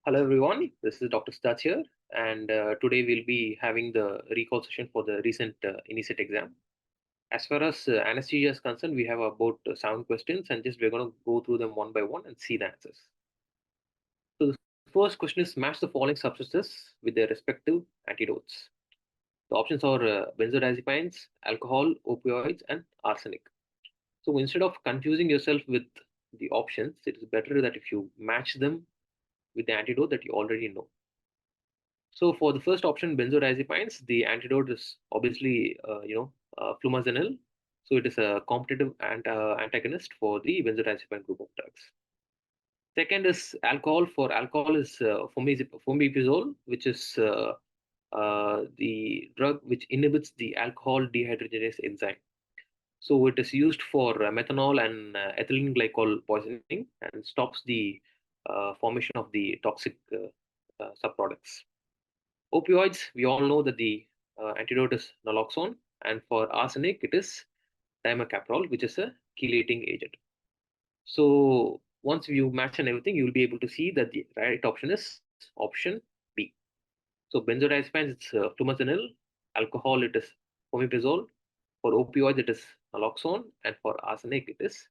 Hello everyone, this is Dr. Siddharth here, and today we'll be having the recall session for the recent INI-CET exam. As far as anesthesia is concerned, we have about 7 questions, and just we're going to go through them one by one and see the answers. So the first question is match the following substances with their respective antidotes. The options are benzodiazepines, alcohol, opioids, and arsenic. So instead of confusing yourself with the options, it is better that if you match them with the antidote that you already know. So for the first option, benzodiazepines, the antidote is obviously, flumazenil. So it is a competitive antagonist for the benzodiazepine group of drugs. Second is alcohol. For alcohol is fomepizole, which is the drug which inhibits the alcohol dehydrogenase enzyme. So it is used for methanol and ethylene glycol poisoning and stops the formation of the toxic subproducts. Opioids, we all know that the antidote is naloxone, and for arsenic, it is dimercaprol, which is a chelating agent. So once you match and everything, you will be able to see that the right option is option B. So benzodiazepines, it's flumazenil. Alcohol, it is fomepizole. For opioids, it is naloxone, and for arsenic, it is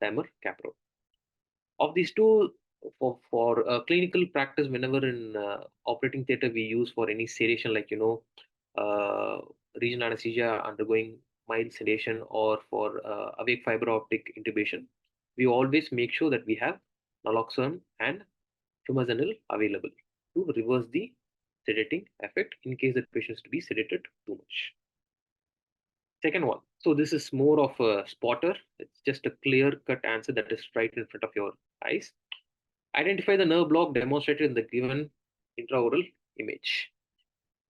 dimercaprol. Of these two, for clinical practice, whenever in operating theater we use for any sedation, like uh, regional anesthesia undergoing mild sedation, or for awake fiber optic intubation, we always make sure that we have naloxone and flumazenil available to reverse the sedating effect in case the patient is to be sedated too much. Second one. So this is more of a spotter. It's just a clear-cut answer that is right in front of your eyes. Identify the nerve block demonstrated in the given intraoral image.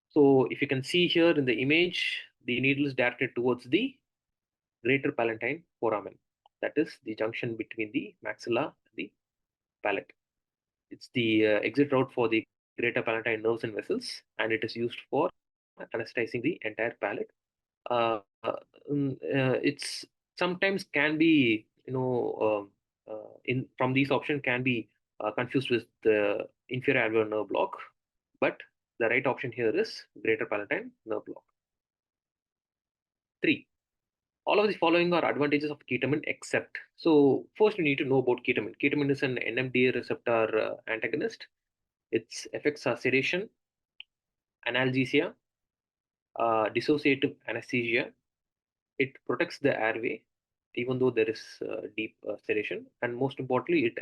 So if you can see here in the image, the needle is directed towards the greater palatine foramen. That is the junction between the maxilla and the palate. It's the exit route for the greater palatine nerves and vessels, and it is used for anesthetizing the entire palate. It's sometimes can be, in from these options can be confused with the inferior alveolar nerve block, but the right option here is greater palatine nerve block. 3. All of the following are advantages of ketamine except. So first you need to know about ketamine. Ketamine is an NMDA receptor antagonist. Its effects are sedation, analgesia, dissociative anesthesia. It protects the airway, even though there is deep sedation, and most importantly, it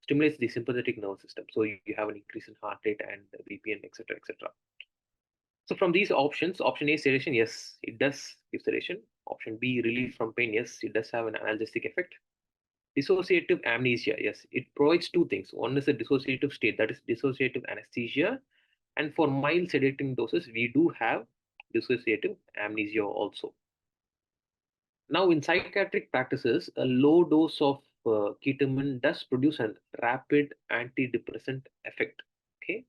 stimulates the sympathetic nervous system. So you have an increase in heart rate and BPM, etc., etc. So from these options, option A, sedation, yes, it does give sedation. Option B, relief from pain, yes, it does have an analgesic effect. Dissociative amnesia, yes, it provides two things. One is a dissociative state, that is dissociative anesthesia, and for mild sedating doses, we do have dissociative amnesia also. Now, in psychiatric practices, a low dose of ketamine does produce a rapid antidepressant effect, okay,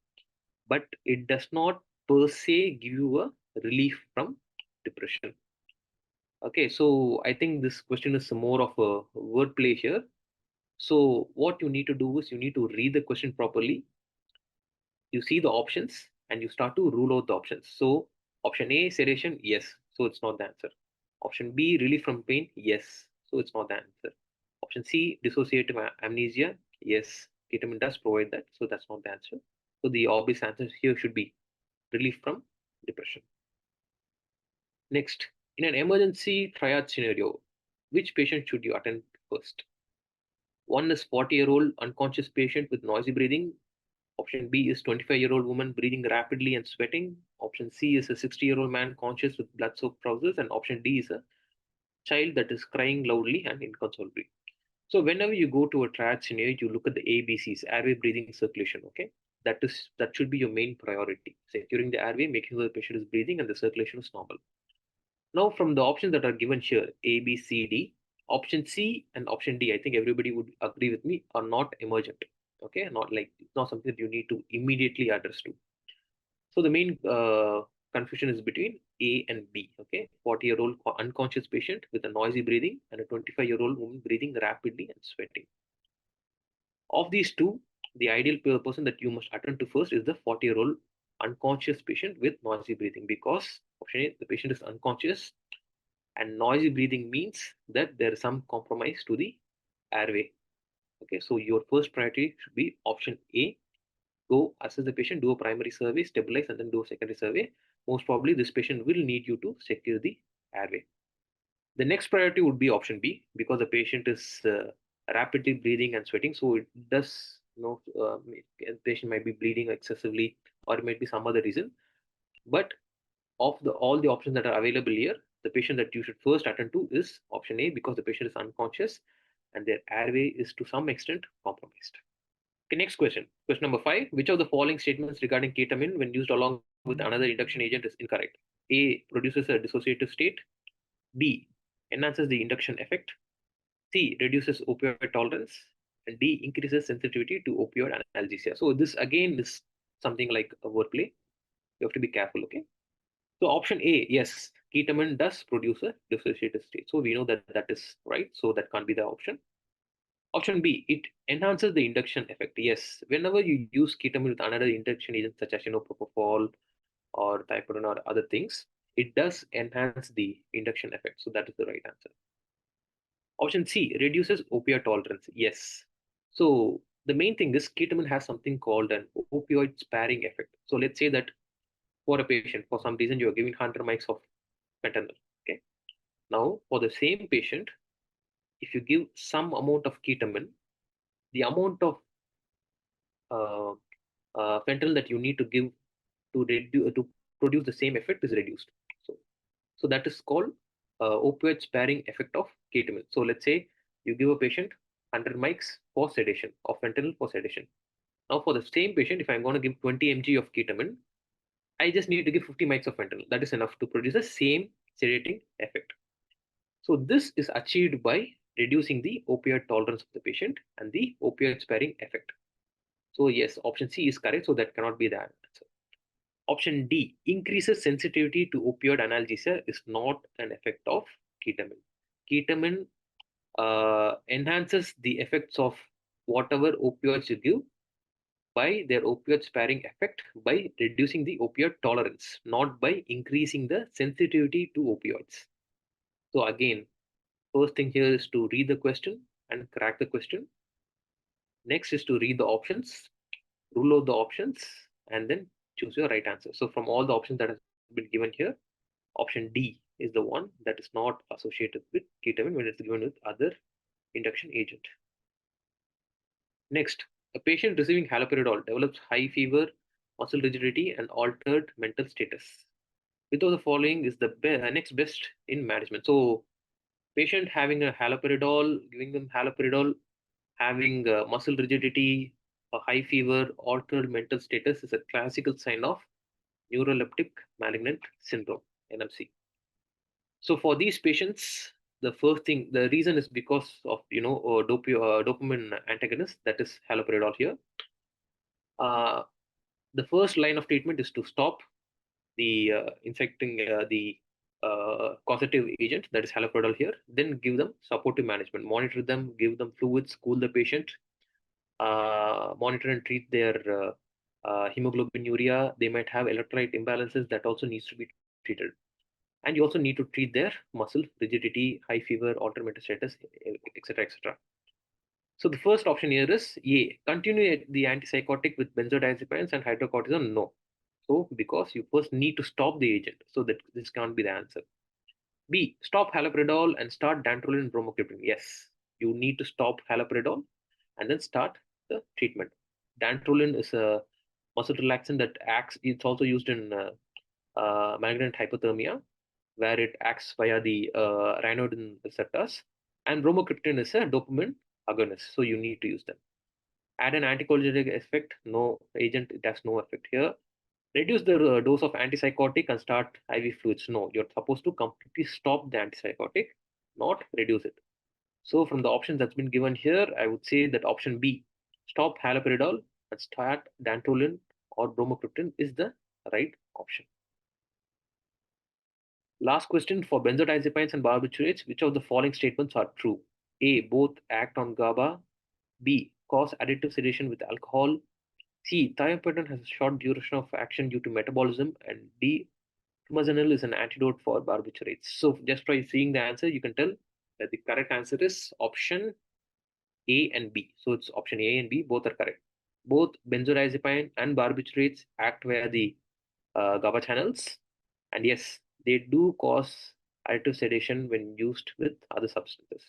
but it does not per se give you a relief from depression. Okay, so I think this question is more of a wordplay here. So what you need to do is you need to read the question properly. You see the options and you start to rule out the options. So option A, sedation, yes, so it's not the answer. Option B, relief from pain, yes, so it's not the answer. Option C, dissociative amnesia, yes, ketamine does provide that, so that's not the answer. So the obvious answer here should be relief from depression. Next, in an emergency triage scenario, which patient should you attend first? One is 40-year-old unconscious patient with noisy breathing. Option B is 25-year-old woman breathing rapidly and sweating. Option C is a 60-year-old man conscious with blood-soaked trousers. And option D is a child that is crying loudly and inconsolably. So whenever you go to a triage scenario, you look at the ABCs, airway, breathing, circulation, okay? That should be your main priority. Securing the airway, making sure the patient is breathing and the circulation is normal. Now from the options that are given here, A, B, C, D, option C and option D, I think everybody would agree with me, are not emergent. Okay, not like it's not something that you need to immediately address to. So the main confusion is between A and B. Okay, 40-year-old unconscious patient with a noisy breathing and a 25-year-old woman breathing rapidly and sweating. Of these two, the ideal person that you must attend to first is the 40-year-old unconscious patient with noisy breathing, because option A, the patient is unconscious, and noisy breathing means that there is some compromise to the airway. Okay, so your first priority should be option A. Go assess the patient, do a primary survey, stabilize, and then do a secondary survey. Most probably, this patient will need you to secure the airway. The next priority would be option B, because the patient is rapidly bleeding and sweating. So it does, the patient might be bleeding excessively, or it might be some other reason. But of all the options that are available here, the patient that you should first attend to is option A, because the patient is unconscious and their airway is to some extent compromised. Okay, next question. Question number 5. Which of the following statements regarding ketamine when used along with another induction agent is incorrect? A. Produces a dissociative state. B. Enhances the induction effect. C. Reduces opioid tolerance. And D. Increases sensitivity to opioid analgesia. So this again is something like a wordplay. You have to be careful, okay? So option A, yes, ketamine does produce a dissociative state. So we know that that is right. So that can't be the option. Option B, it enhances the induction effect. Yes, whenever you use ketamine with another induction agent such as propofol or thiopurine or other things, it does enhance the induction effect. So that is the right answer. Option C, reduces opioid tolerance. Yes. So the main thing is ketamine has something called an opioid sparing effect. So let's say that for a patient, for some reason, you are giving 100 mics of fentanyl. Okay. Now, for the same patient, if you give some amount of ketamine, the amount of uh, fentanyl that you need to give to produce the same effect is reduced. So, so that is called opioid sparing effect of ketamine. So let's say you give a patient 100 mics for sedation of fentanyl for sedation. Now for the same patient, if I'm going to give 20 mg of ketamine, I just need to give 50 mics of fentanyl. That is enough to produce the same sedating effect. So this is achieved by reducing the opioid tolerance of the patient and the opioid sparing effect. So yes, option C is correct. So that cannot be the answer. Option D, increases sensitivity to opioid analgesia, is not an effect of ketamine. Ketamine enhances the effects of whatever opioids you give by their opioid sparing effect by reducing the opioid tolerance, not by increasing the sensitivity to opioids. So again, first thing here is to read the question and crack the question. Next is to read the options, rule out the options, and then choose your right answer. So from all the options that has been given here, option D is the one that is not associated with ketamine when it's given with other induction agent. Next, a patient receiving haloperidol develops high fever, muscle rigidity, and altered mental status. Which of the following is the next best in management? So, patient having a haloperidol, giving them haloperidol, having muscle rigidity, a high fever, altered mental status is a classical sign of neuroleptic malignant syndrome, NMC. So for these patients, the first thing, the reason is because of dopamine antagonist, that is haloperidol here. The first line of treatment is to stop the infecting the causative agent, that is haloperidol here. Then give them supportive management, monitor them, give them fluids, cool the patient, monitor and treat their hemoglobinuria. They might have electrolyte imbalances that also needs to be treated. And you also need to treat their muscle rigidity, high fever, altered mental status, etc., etc. So the first option here is A. Continue the antipsychotic with benzodiazepines and hydrocortisone. No. So because you first need to stop the agent, so that this can't be the answer. B. Stop haloperidol and start dantrolene and bromocriptine. Yes, you need to stop haloperidol and then start the treatment. Dantrolene is a muscle relaxant that acts. It's also used in malignant hypothermia, where it acts via the ryanodine receptors. And bromocriptine is a dopamine agonist, so you need to use them. Add an anticholinergic effect. No agent, it has no effect here. Reduce the dose of antipsychotic and start IV fluids. No, you're supposed to completely stop the antipsychotic, not reduce it. So from the options that's been given here, I would say that option B, stop haloperidol and start dantrolene or bromocriptine, is the right option. Last question, for benzodiazepines and barbiturates, which of the following statements are true? A, both act on GABA. B, cause additive sedation with alcohol. C. Thiopentone has a short duration of action due to metabolism. And D. Fumazanil is an antidote for barbiturates. So just by seeing the answer, you can tell that the correct answer is option A and B. So it's option A and B, both are correct. Both benzodiazepine and barbiturates act via the GABA channels. And yes, they do cause additive sedation when used with other substances.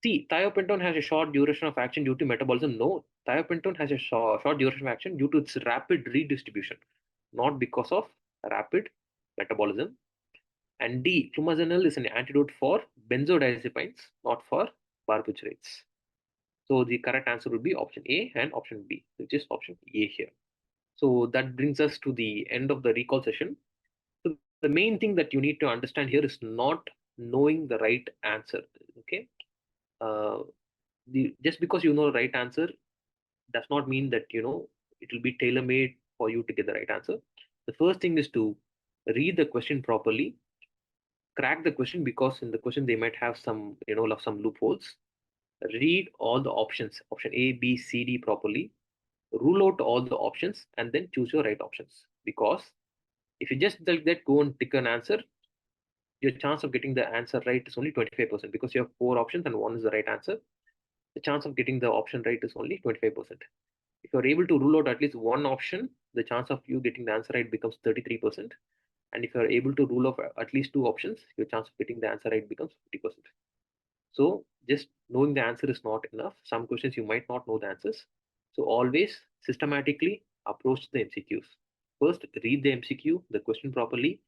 See, thiopentone has a short duration of action due to metabolism. No, thiopentone has a short duration of action due to its rapid redistribution, not because of rapid metabolism. And D, flumazenil is an antidote for benzodiazepines, not for barbiturates. So the correct answer would be option A and option B, which is option A here. So that brings us to the end of the recall session. So the main thing that you need to understand here is not knowing the right answer. Okay. Uh, just because you know the right answer does not mean that it will be tailor made for you to get the right answer. The first thing is to read the question properly, crack the question, because in the question they might have some some loopholes. Read all the options, option A, B, C, D properly, rule out all the options, and then choose your right options. Because if you just like that go and pick an answer, your chance of getting the answer right is only 25%, because you have four options and one is the right answer. The chance of getting the option right is only 25%. If you're able to rule out at least one option, the chance of you getting the answer right becomes 33%. And if you're able to rule out at least two options, your chance of getting the answer right becomes 50%. So just knowing the answer is not enough. Some questions you might not know the answers. So always systematically approach the MCQs. First, read the MCQ, the question properly,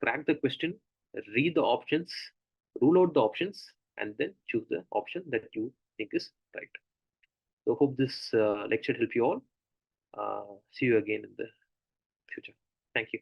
crack the question, read the options, rule out the options, and then choose the option that you think is right. So hope this lecture helped you all. See you again in the future. Thank you.